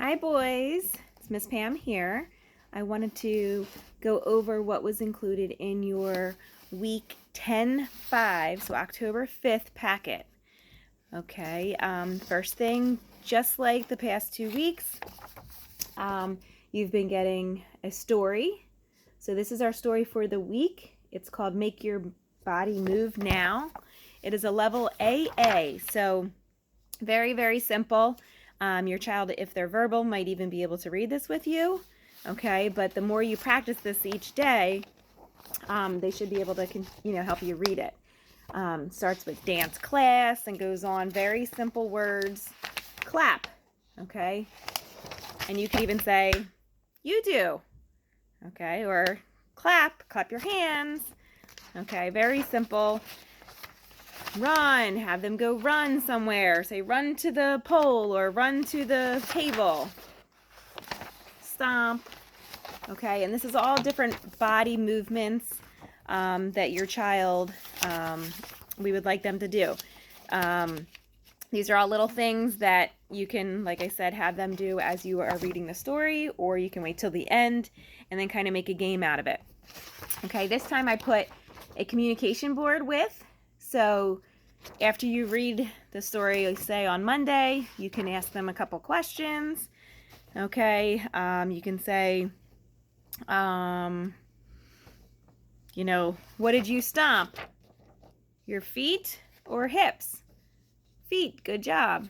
Hi boys, it's Miss Pam here. I wanted to go over what was included in your week 10-5, so October 5th packet. Okay, first thing, just like the past 2 weeks, you've been getting a story. So this is our story for the week. It's called Make Your Body Move Now. It is a level AA, so very, very simple. Your child, if they're verbal, might even be able to read this with you. Okay, but the more you practice this each day, they should be able to, help you read it. Starts with dance class and goes on very simple words. Clap, okay? And you could even say, you do, okay? Or clap your hands, okay? Very simple. Run, have them go run somewhere. Say run to the pole or run to the table. Stomp. Okay, and this is all different body movements that your child, we would like them to do. These are all little things that you can, like I said, have them do as you are reading the story, or you can wait till the end and then kind of make a game out of it. Okay, this time I put a communication board with. So after you read the story, say on Monday, you can ask them a couple questions. Okay, you can say, what did you stomp? Your feet or hips? Feet, good job.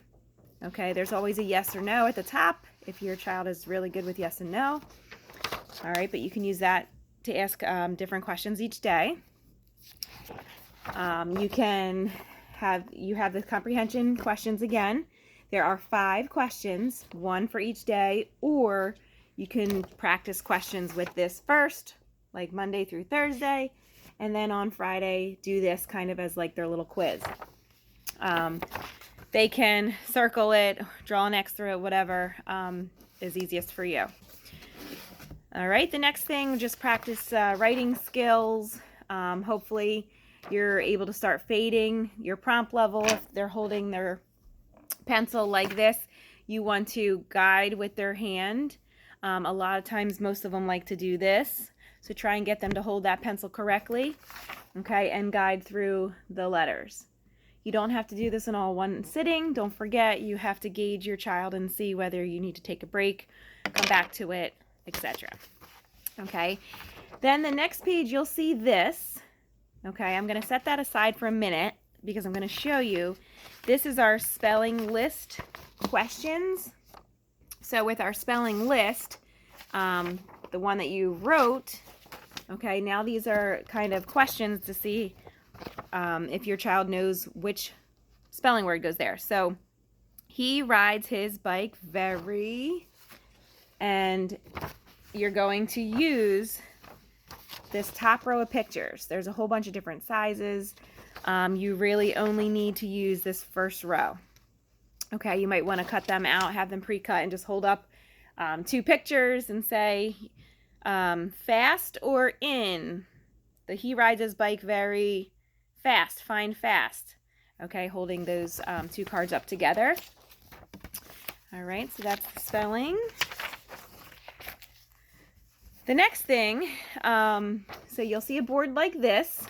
Okay, there's always a yes or no at the top if your child is really good with yes and no. All right, but you can use that to ask different questions each day. You have the comprehension questions again. There are 5 questions, 1 for each day, or you can practice questions with this first, like Monday through Thursday, and then on Friday do this kind of as like their little quiz. They can circle it, draw an X through it, whatever is easiest for you. All right, the next thing, just practice writing skills. Hopefully you're able to start fading your prompt level. If they're holding their pencil like this, you want to guide with their hand. A lot of times, most of them like to do this. So try and get them to hold that pencil correctly, okay, and guide through the letters. You don't have to do this in all one sitting. Don't forget, you have to gauge your child and see whether you need to take a break, come back to it, etc. Okay, then the next page you'll see this. Okay, I'm going to set that aside for a minute because I'm going to show you. This is our spelling list questions. So with our spelling list, the one that you wrote, okay, now these are kind of questions to see if your child knows which spelling word goes there. So he rides his bike very, and you're going to use this top row of pictures. There's a whole bunch of different sizes. You really only need to use this first row. Okay, you might want to cut them out, have them pre-cut, and just hold up 2 pictures and say fast or in. He rides his bike very fast. Find fast. Okay, holding those 2 cards up together. All right, so that's the spelling. The next thing, so you'll see a board like this,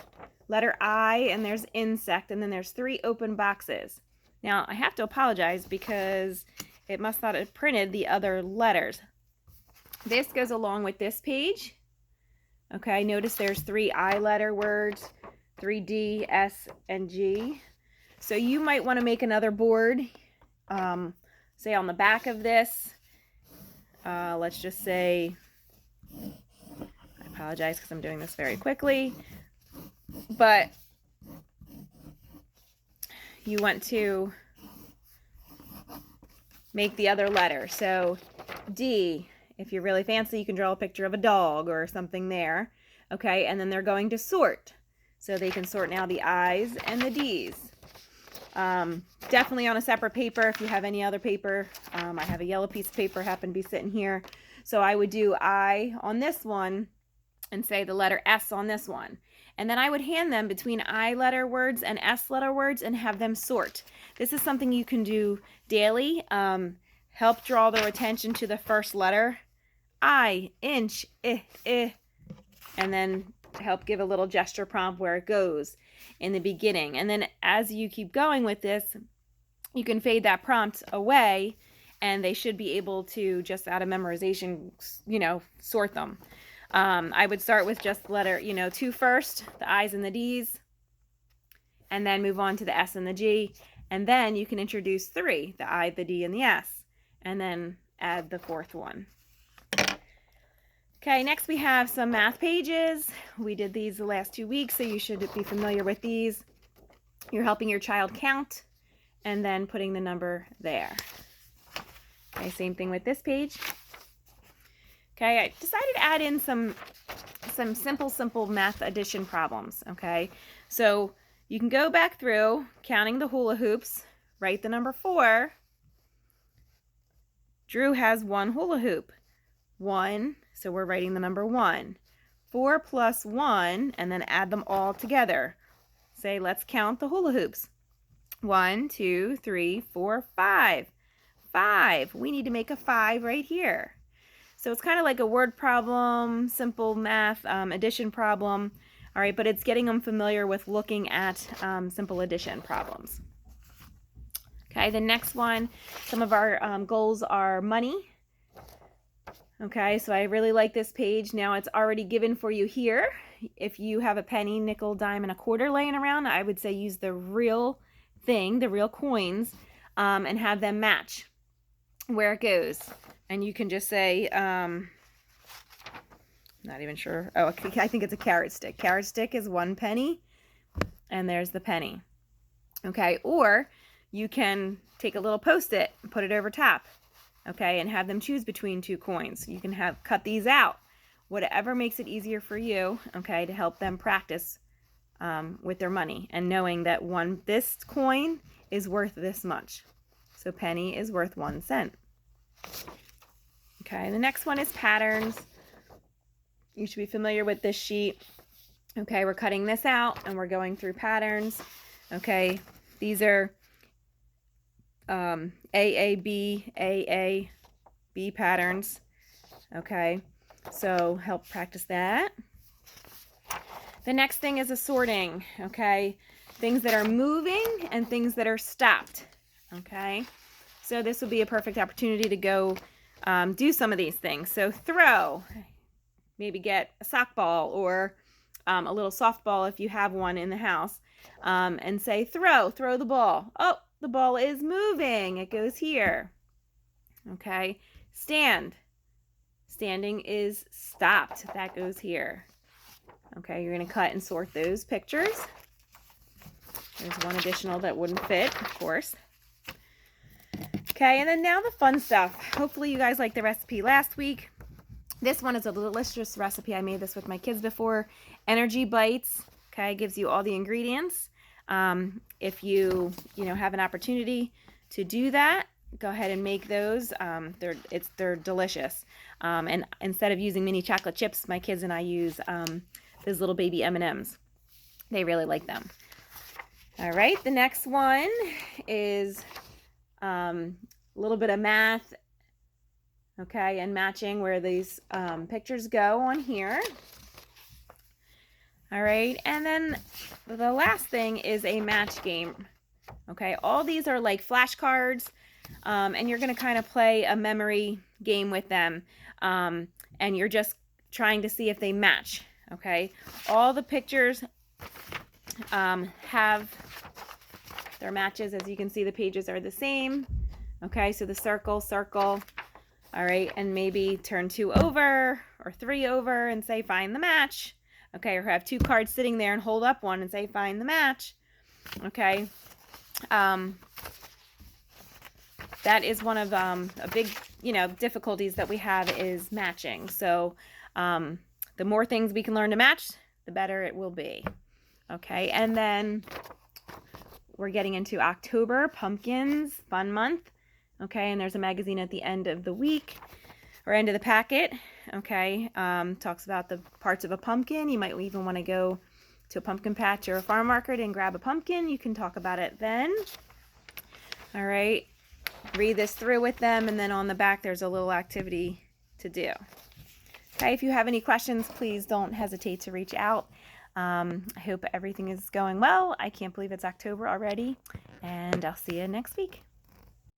letter I, and there's insect, and then there's 3 open boxes. Now, I have to apologize because it must not have printed the other letters. This goes along with this page. Okay, notice there's 3 I letter words, 3 D, S, and G. So you might want to make another board, say on the back of this. Let's just say, I apologize because I'm doing this very quickly, but you want to make the other letter. So D, if you're really fancy, you can draw a picture of a dog or something there. Okay, and then they're going to sort. So they can sort now the I's and the D's. Definitely on a separate paper. If you have any other paper, I have a yellow piece of paper happen to be sitting here. So I would do I on this one and say the letter S on this one. And then I would hand them between I letter words and S letter words and have them sort. This is something you can do daily. help draw their attention to the first letter. I, inch, and then help give a little gesture prompt where it goes in the beginning. And then as you keep going with this, you can fade that prompt away, and they should be able to, just out of memorization, sort them. I would start with just letter, 2 first, the I's and the D's, and then move on to the S and the G. And then you can introduce 3, the I, the D, and the S, and then add the 4th one. Okay, next we have some math pages. We did these the last 2 weeks, so you should be familiar with these. You're helping your child count and then putting the number there. Okay, same thing with this page. Okay, I decided to add in some simple math addition problems. Okay, so you can go back through counting the hula hoops, write the number 4. Drew has 1 hula hoop. 1, so we're writing the number 1. 4 plus 1, and then add them all together. Say, let's count the hula hoops. 1, 2, 3, 4, 5. 5. We need to make a 5 right here. So it's kind of like a word problem, simple math addition problem. All right, but it's getting them familiar with looking at simple addition problems. Okay, the next one, some of our goals are money. Okay, so I really like this page. Now it's already given for you here. If you have a penny, nickel, dime, and a quarter laying around, I would say use the real thing, the real coins, and have them match where it goes. And you can just say, not even sure. Oh, I think it's a carrot stick. Carrot stick is 1 penny, and there's the penny. Okay, or you can take a little Post-it and put it over top. Okay, and have them choose between 2 coins. You can cut these out. Whatever makes it easier for you, okay, to help them practice with their money and knowing that this coin is worth this much. So penny is worth 1 cent. Okay, the next one is patterns. You should be familiar with this sheet. Okay, we're cutting this out and we're going through patterns. Okay, these are AAB, AAB patterns. Okay, so help practice that. The next thing is assorting. Okay, things that are moving and things that are stopped. Okay, so this would be a perfect opportunity to go do some of these things. So throw, maybe get a sock ball or a little softball if you have one in the house, and say throw the ball. Oh, the ball is moving. It goes here. Okay, standing is stopped. That goes here. Okay, you're going to cut and sort those pictures. There's one additional that wouldn't fit, of course. Okay, and then now the fun stuff. Hopefully you guys liked the recipe last week. This one is a delicious recipe. I made this with my kids before. Energy Bites, okay, gives you all the ingredients. If you have an opportunity to do that, go ahead and make those. They're delicious. And instead of using mini chocolate chips, my kids and I use those little baby M&Ms. They really like them. All right, the next one is a little bit of math, okay, and matching where these pictures go on here. All right, and then the last thing is a match game. Okay, all these are like flashcards, and you're going to kind of play a memory game with them, and you're just trying to see if they match. Okay, all the pictures have their matches. As you can see, the pages are the same. Okay, so the circle, all right, and maybe turn 2 over or 3 over and say find the match. Okay, or have 2 cards sitting there and hold up one and say find the match. Okay, that is one of a big difficulties that we have is matching. So the more things we can learn to match, the better it will be. Okay, and then we're getting into October, pumpkins, fun month. Okay, and there's a magazine at the end of the week or end of the packet. Okay, talks about the parts of a pumpkin. You might even want to go to a pumpkin patch or a farm market and grab a pumpkin. You can talk about it then. All right, read this through with them, and then on the back there's a little activity to do. Okay, if you have any questions, please don't hesitate to reach out. I hope everything is going well. I can't believe it's October already, and I'll see you next week.